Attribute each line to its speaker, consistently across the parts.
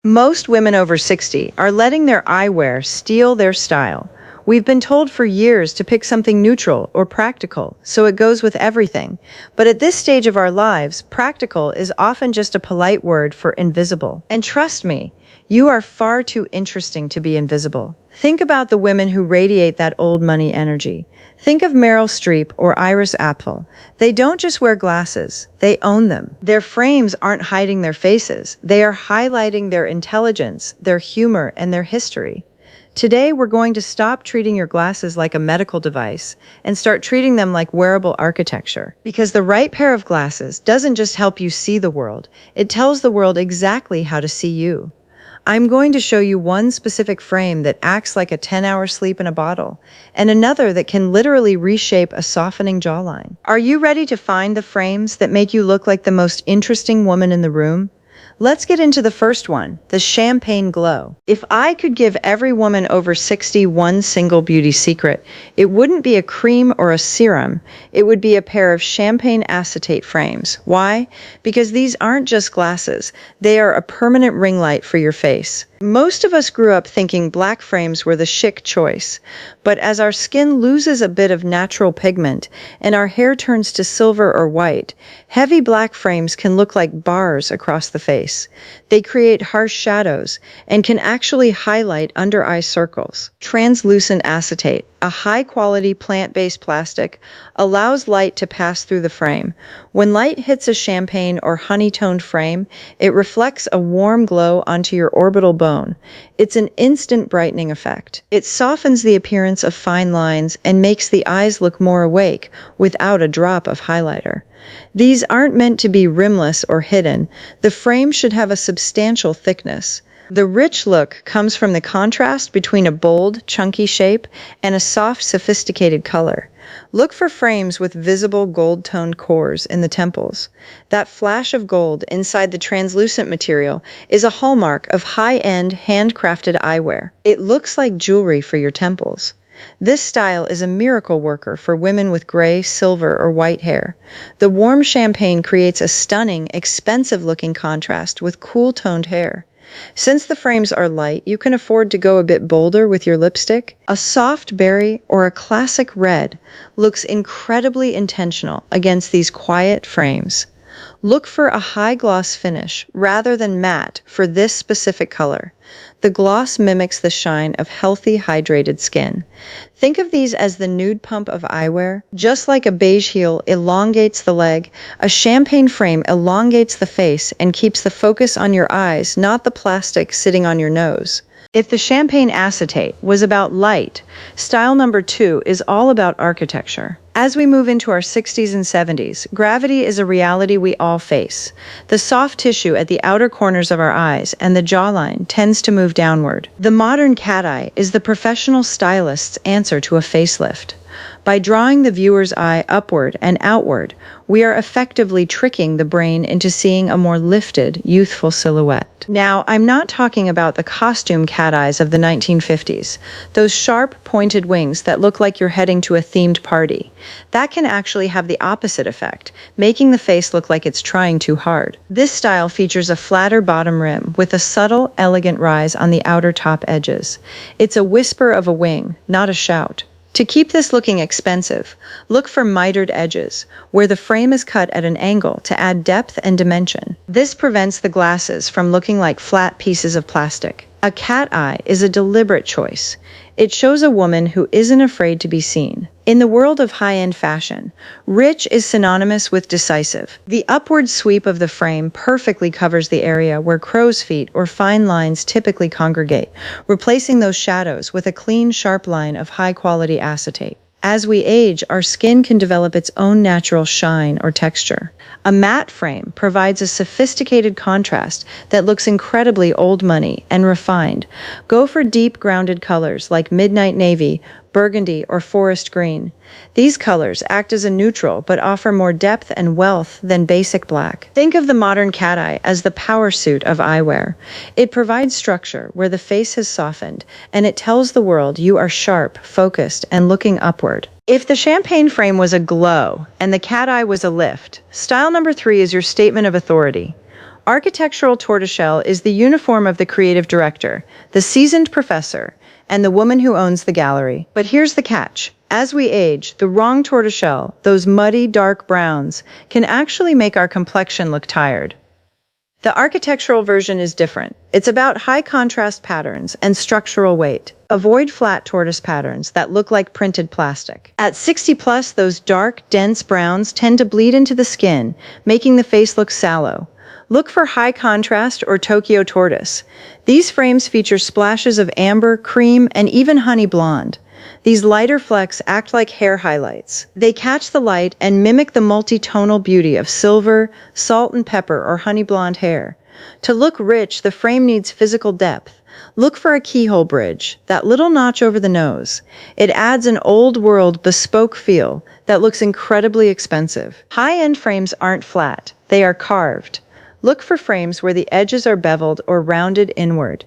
Speaker 1: Most women over 60 are letting their eyewear steal their style. We've been told for years to pick something neutral or practical, so it goes with everything. But at this stage of our lives, practical is often just a polite word for invisible. And trust me, you are far too interesting to be invisible. Think about the women who radiate that old money energy. Think of Meryl Streep or Iris Apfel. They don't just wear glasses, they own them. Their frames aren't hiding their faces, they are highlighting their intelligence, their humor, and their history. Today, we're going to stop treating your glasses like a medical device and start treating them like wearable architecture. Because the right pair of glasses doesn't just help you see the world, it tells the world exactly how to see you. I'm going to show you one specific frame that acts like a 10-hour sleep in a bottle, and another that can literally reshape a softening jawline. Are you ready to find the frames that make you look like the most interesting woman in the room? Let's get into the first one, the champagne glow. If I could give every woman over 60 one single beauty secret, it wouldn't be a cream or a serum. It would be a pair of champagne acetate frames. Why? Because these aren't just glasses. They are a permanent ring light for your face. Most of us grew up thinking black frames were the chic choice, but as our skin loses a bit of natural pigment and our hair turns to silver or white, heavy black frames can look like bars across the face. They create harsh shadows and can actually highlight under eye circles. Translucent acetate, a high-quality plant-based plastic, allows light to pass through the frame. When light hits a champagne or honey-toned frame, it reflects a warm glow onto your orbital bone. It's an instant brightening effect. It softens the appearance of fine lines and makes the eyes look more awake without a drop of highlighter. These aren't meant to be rimless or hidden. The frame should have a substantial thickness. The rich look comes from the contrast between a bold, chunky shape and a soft, sophisticated color. Look for frames with visible gold-toned cores in the temples. That flash of gold inside the translucent material is a hallmark of high-end, handcrafted eyewear. It looks like jewelry for your temples. This style is a miracle worker for women with gray, silver, or white hair. The warm champagne creates a stunning, expensive-looking contrast with cool-toned hair. Since the frames are light, you can afford to go a bit bolder with your lipstick. A soft berry or a classic red looks incredibly intentional against these quiet frames. Look for a high gloss finish rather than matte for this specific color. The gloss mimics the shine of healthy, hydrated skin. Think of these as the nude pump of eyewear. Just like a beige heel elongates the leg, a champagne frame elongates the face and keeps the focus on your eyes, not the plastic sitting on your nose. If the champagne acetate was about light, style number 2 is all about architecture. As we move into our 60s and 70s, gravity is a reality we all face. The soft tissue at the outer corners of our eyes and the jawline tends to move downward. The modern cat eye is the professional stylist's answer to a facelift. By drawing the viewer's eye upward and outward, we are effectively tricking the brain into seeing a more lifted, youthful silhouette. Now, I'm not talking about the costume cat eyes of the 1950s, those sharp, pointed wings that look like you're heading to a themed party. That can actually have the opposite effect, making the face look like it's trying too hard. This style features a flatter bottom rim with a subtle, elegant rise on the outer top edges. It's a whisper of a wing, not a shout. To keep this looking expensive, look for mitered edges, where the frame is cut at an angle to add depth and dimension. This prevents the glasses from looking like flat pieces of plastic. A cat eye is a deliberate choice. It shows a woman who isn't afraid to be seen. In the world of high-end fashion, rich is synonymous with decisive. The upward sweep of the frame perfectly covers the area where crow's feet or fine lines typically congregate, replacing those shadows with a clean, sharp line of high-quality acetate. As we age, our skin can develop its own natural shine or texture. A matte frame provides a sophisticated contrast that looks incredibly old money and refined. Go for deep, grounded colors like midnight navy, burgundy, or forest green. These colors act as a neutral but offer more depth and wealth than basic black. Think of the modern cat eye as the power suit of eyewear. It provides structure where the face has softened, and it tells the world you are sharp, focused, and looking upward. If the champagne frame was a glow and the cat eye was a lift, style number 3 is your statement of authority. Architectural tortoiseshell is the uniform of the creative director, the seasoned professor, and the woman who owns the gallery. But here's the catch. As we age, the wrong tortoiseshell, those muddy, dark browns, can actually make our complexion look tired. The architectural version is different. It's about high contrast patterns and structural weight. Avoid flat tortoise patterns that look like printed plastic. At 60 plus, those dark, dense browns tend to bleed into the skin, making the face look sallow. Look for high contrast or Tokyo tortoise. These frames feature splashes of amber, cream, and even honey blonde. These lighter flecks act like hair highlights. They catch the light and mimic the multi-tonal beauty of silver, salt and pepper, or honey blonde hair. To look rich, the frame needs physical depth. Look for a keyhole bridge, that little notch over the nose. It adds an old-world, bespoke feel that looks incredibly expensive. High-end frames aren't flat. They are carved. Look for frames where the edges are beveled or rounded inward.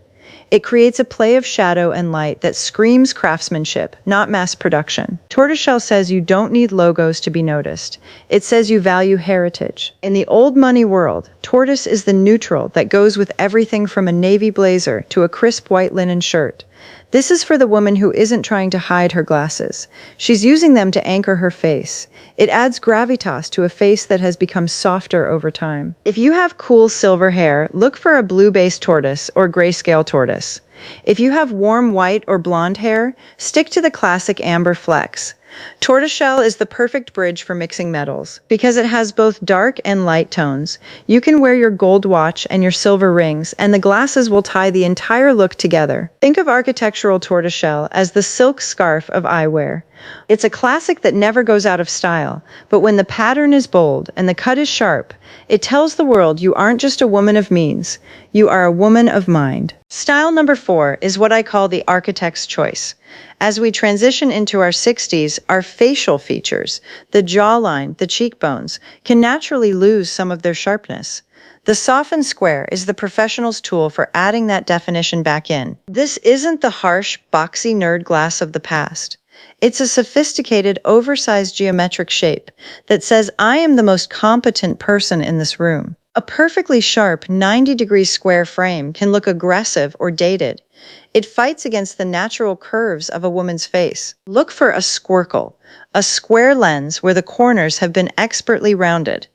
Speaker 1: It creates a play of shadow and light that screams craftsmanship, not mass production. Tortoiseshell says you don't need logos to be noticed. It says you value heritage. In the old money world, tortoise is the neutral that goes with everything from a navy blazer to a crisp white linen shirt. This is for the woman who isn't trying to hide her glasses. She's using them to anchor her face. It adds gravitas to a face that has become softer over time. If you have cool silver hair, look for a blue-based tortoise or grayscale tortoise. If you have warm white or blonde hair, stick to the classic amber flecks. Tortoiseshell is the perfect bridge for mixing metals. Because it has both dark and light tones, you can wear your gold watch and your silver rings, and the glasses will tie the entire look together. Think of architectural tortoiseshell as the silk scarf of eyewear. It's a classic that never goes out of style, but when the pattern is bold and the cut is sharp, it tells the world you aren't just a woman of means, you are a woman of mind. Style number 4 is what I call the architect's choice. As we transition into our 60s, our facial features, the jawline, the cheekbones, can naturally lose some of their sharpness. The softened square is the professional's tool for adding that definition back in. This isn't the harsh, boxy nerd glass of the past. It's a sophisticated, oversized geometric shape that says, I am the most competent person in this room. A perfectly sharp 90-degree square frame can look aggressive or dated. It fights against the natural curves of a woman's face. Look for a squircle, a square lens where the corners have been expertly rounded.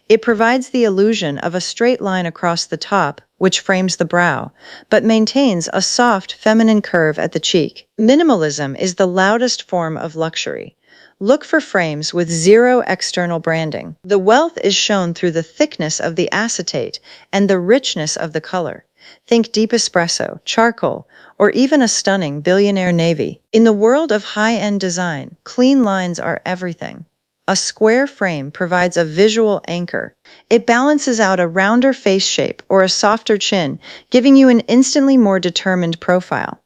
Speaker 1: It provides the illusion of a straight line across the top, which frames the brow, but maintains a soft, feminine curve at the cheek. Minimalism is the loudest form of luxury. Look for frames with zero external branding. The wealth is shown through the thickness of the acetate and the richness of the color. Think deep espresso, charcoal, or even a stunning billionaire navy. In the world of high-end design, clean lines are everything. A square frame provides a visual anchor. It balances out a rounder face shape or a softer chin, giving you an instantly more determined profile.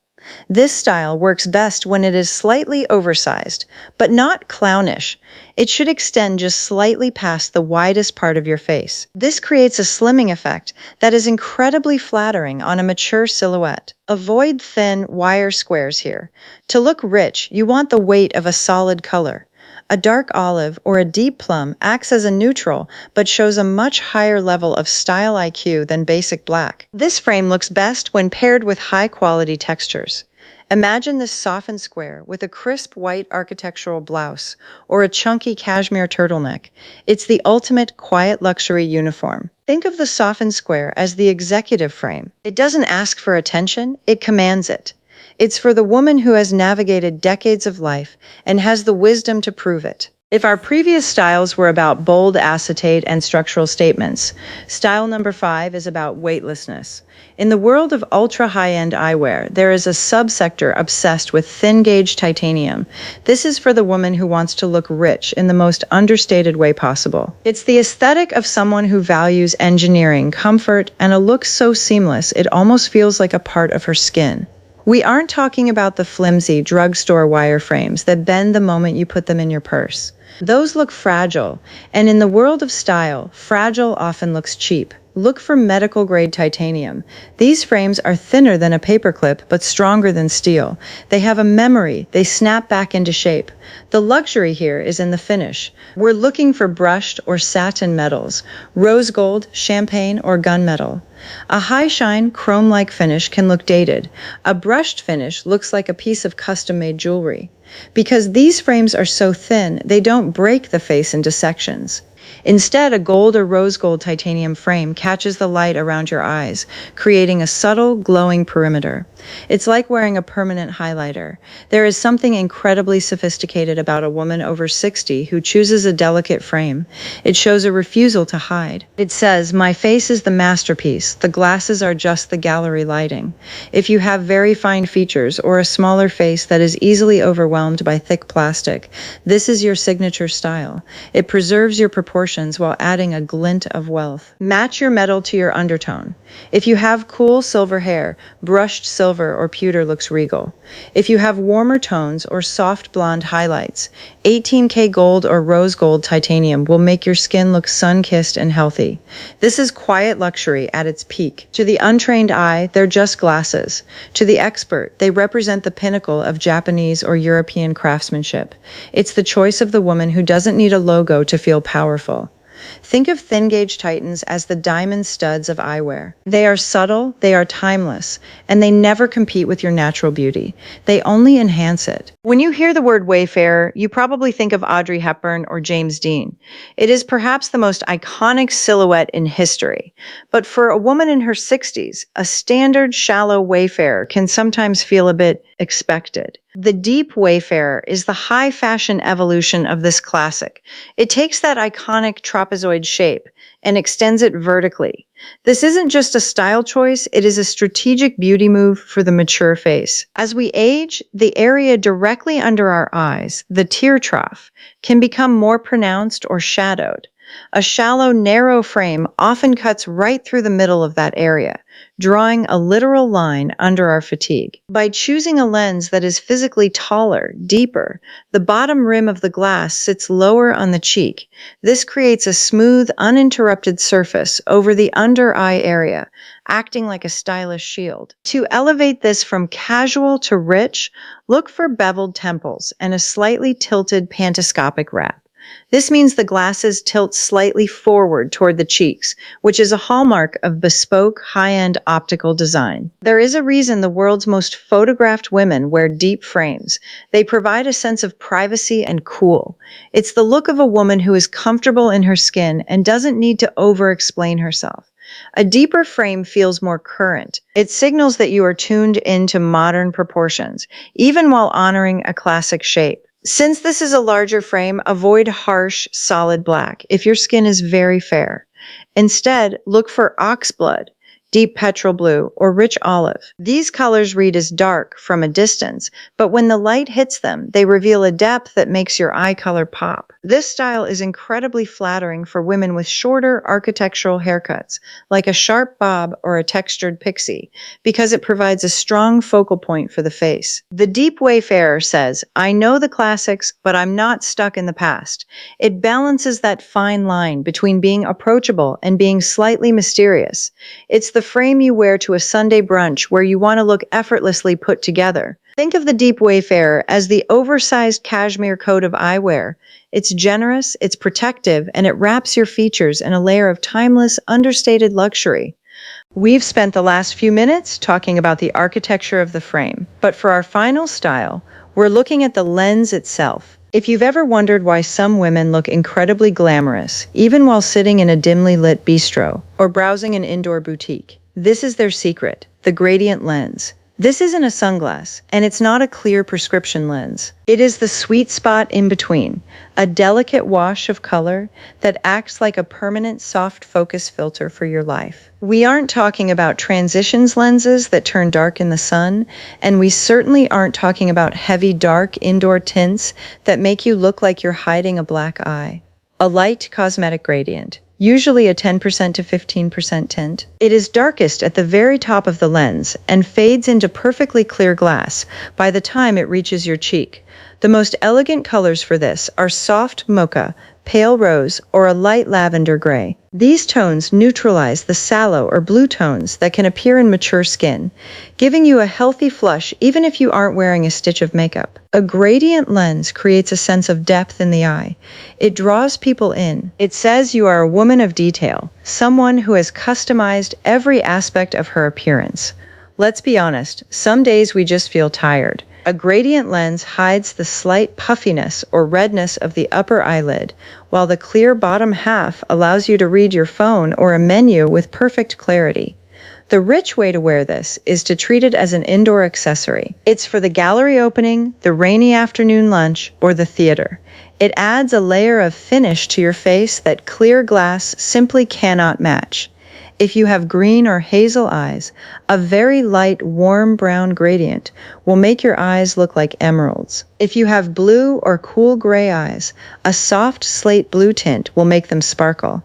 Speaker 1: This style works best when it is slightly oversized, but not clownish. It should extend just slightly past the widest part of your face. This creates a slimming effect that is incredibly flattering on a mature silhouette. Avoid thin, wire squares here. To look rich, you want the weight of a solid color. A dark olive or a deep plum acts as a neutral, but shows a much higher level of style IQ than basic black. This frame looks best when paired with high-quality textures. Imagine this softened square with a crisp white architectural blouse or a chunky cashmere turtleneck. It's the ultimate quiet luxury uniform. Think of the softened square as the executive frame. It doesn't ask for attention, it commands it. It's for the woman who has navigated decades of life and has the wisdom to prove it. If our previous styles were about bold acetate and structural statements, style number 5 is about weightlessness. In the world of ultra-high-end eyewear, there is a subsector obsessed with thin-gauge titanium. This is for the woman who wants to look rich in the most understated way possible. It's the aesthetic of someone who values engineering, comfort, and a look so seamless it almost feels like a part of her skin. We aren't talking about the flimsy drugstore wireframes that bend the moment you put them in your purse. Those look fragile, and in the world of style, fragile often looks cheap. Look for medical-grade titanium. These frames are thinner than a paperclip but stronger than steel. They have a memory. They snap back into shape. The luxury here is in the finish. We're looking for brushed or satin metals, rose gold, champagne, or gunmetal. A high-shine, chrome-like finish can look dated. A brushed finish looks like a piece of custom-made jewelry. Because these frames are so thin, they don't break the face into sections. Instead, a gold or rose gold titanium frame catches the light around your eyes, creating a subtle, glowing perimeter. It's like wearing a permanent highlighter. There is something incredibly sophisticated about a woman over 60 who chooses a delicate frame. It shows a refusal to hide. It says, "My face is the masterpiece. The glasses are just the gallery lighting." If you have very fine features or a smaller face that is easily overwhelmed by thick plastic, this is your signature style. It preserves your proportions while adding a glint of wealth. Match your metal to your undertone. If you have cool silver hair, brushed silver or pewter looks regal. If you have warmer tones or soft blonde highlights, 18K gold or rose gold titanium will make your skin look sun-kissed and healthy. This is quiet luxury at its peak. To the untrained eye, they're just glasses. To the expert, they represent the pinnacle of Japanese or European craftsmanship. It's the choice of the woman who doesn't need a logo to feel powerful. Think of thin-gauge titans as the diamond studs of eyewear. They are subtle, they are timeless, and they never compete with your natural beauty. They only enhance it. When you hear the word wayfarer, you probably think of Audrey Hepburn or James Dean. It is perhaps the most iconic silhouette in history. But for a woman in her 60s, a standard shallow wayfarer can sometimes feel a bit expected. The deep wayfarer is the high fashion evolution of this classic. It takes that iconic trapezoid shape and extends it vertically. This isn't just a style choice, it is a strategic beauty move for the mature face. As we age, the area directly under our eyes, the tear trough, can become more pronounced or shadowed. A shallow, narrow frame often cuts right through the middle of that area, drawing a literal line under our fatigue. By choosing a lens that is physically taller, deeper, the bottom rim of the glass sits lower on the cheek. This creates a smooth, uninterrupted surface over the under-eye area, acting like a stylish shield. To elevate this from casual to rich, look for beveled temples and a slightly tilted pantoscopic wrap. This means the glasses tilt slightly forward toward the cheeks, which is a hallmark of bespoke, high-end optical design. There is a reason the world's most photographed women wear deep frames. They provide a sense of privacy and cool. It's the look of a woman who is comfortable in her skin and doesn't need to over-explain herself. A deeper frame feels more current. It signals that you are tuned into modern proportions, even while honoring a classic shape. Since this is a larger frame, avoid harsh, solid black if your skin is very fair. Instead, look for oxblood, deep petrol blue, or rich olive. These colors read as dark from a distance, but when the light hits them, they reveal a depth that makes your eye color pop. This style is incredibly flattering for women with shorter architectural haircuts, like a sharp bob or a textured pixie, because it provides a strong focal point for the face. The deep wayfarer says, "I know the classics, but I'm not stuck in the past." It balances that fine line between being approachable and being slightly mysterious. It's the frame you wear to a Sunday brunch where you want to look effortlessly put together. Think of the deep wayfarer as the oversized cashmere coat of eyewear. It's generous, it's protective, and it wraps your features in a layer of timeless, understated luxury. We've spent the last few minutes talking about the architecture of the frame, but for our final style, we're looking at the lens itself. If you've ever wondered why some women look incredibly glamorous, even while sitting in a dimly lit bistro or browsing an indoor boutique, this is their secret, the gradient lens. This isn't a sunglass, and it's not a clear prescription lens. It is the sweet spot in between, a delicate wash of color that acts like a permanent soft focus filter for your life. We aren't talking about transitions lenses that turn dark in the sun, and we certainly aren't talking about heavy dark indoor tints that make you look like you're hiding a black eye. A light cosmetic gradient, usually a 10% to 15% tint. It is darkest at the very top of the lens and fades into perfectly clear glass by the time it reaches your cheek. The most elegant colors for this are soft mocha, pale rose, or a light lavender gray. These tones neutralize the sallow or blue tones that can appear in mature skin, giving you a healthy flush even if you aren't wearing a stitch of makeup. A gradient lens creates a sense of depth in the eye. It draws people in. It says you are a woman of detail, someone who has customized every aspect of her appearance. Let's be honest, some days we just feel tired. A gradient lens hides the slight puffiness or redness of the upper eyelid, while the clear bottom half allows you to read your phone or a menu with perfect clarity. The rich way to wear this is to treat it as an indoor accessory. It's for the gallery opening, the rainy afternoon lunch, or the theater. It adds a layer of finish to your face that clear glass simply cannot match. If you have green or hazel eyes, a very light, warm brown gradient will make your eyes look like emeralds. If you have blue or cool gray eyes, a soft slate blue tint will make them sparkle.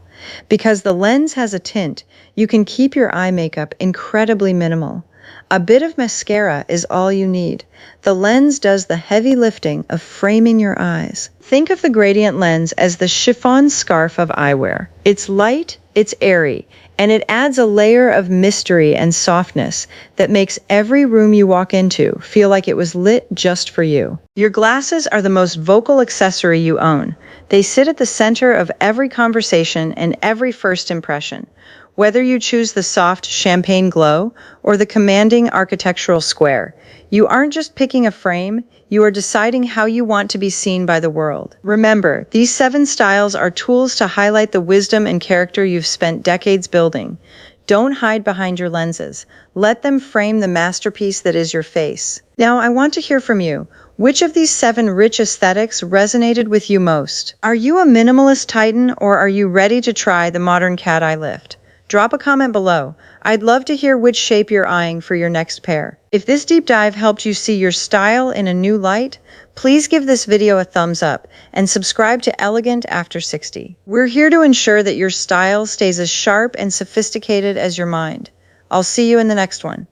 Speaker 1: Because the lens has a tint, you can keep your eye makeup incredibly minimal. A bit of mascara is all you need. The lens does the heavy lifting of framing your eyes. Think of the gradient lens as the chiffon scarf of eyewear. It's light, it's airy, and it adds a layer of mystery and softness that makes every room you walk into feel like it was lit just for you. Your glasses are the most vocal accessory you own. They sit at the center of every conversation and every first impression. Whether you choose the soft champagne glow or the commanding architectural square, you aren't just picking a frame, you are deciding how you want to be seen by the world. Remember, these 7 styles are tools to highlight the wisdom and character you've spent decades building. Don't hide behind your lenses. Let them frame the masterpiece that is your face. Now, I want to hear from you. Which of these 7 rich aesthetics resonated with you most? Are you a minimalist titan, or are you ready to try the modern cat eye lift? Drop a comment below. I'd love to hear which shape you're eyeing for your next pair. If this deep dive helped you see your style in a new light, please give this video a thumbs up and subscribe to Elegant After 60. We're here to ensure that your style stays as sharp and sophisticated as your mind. I'll see you in the next one.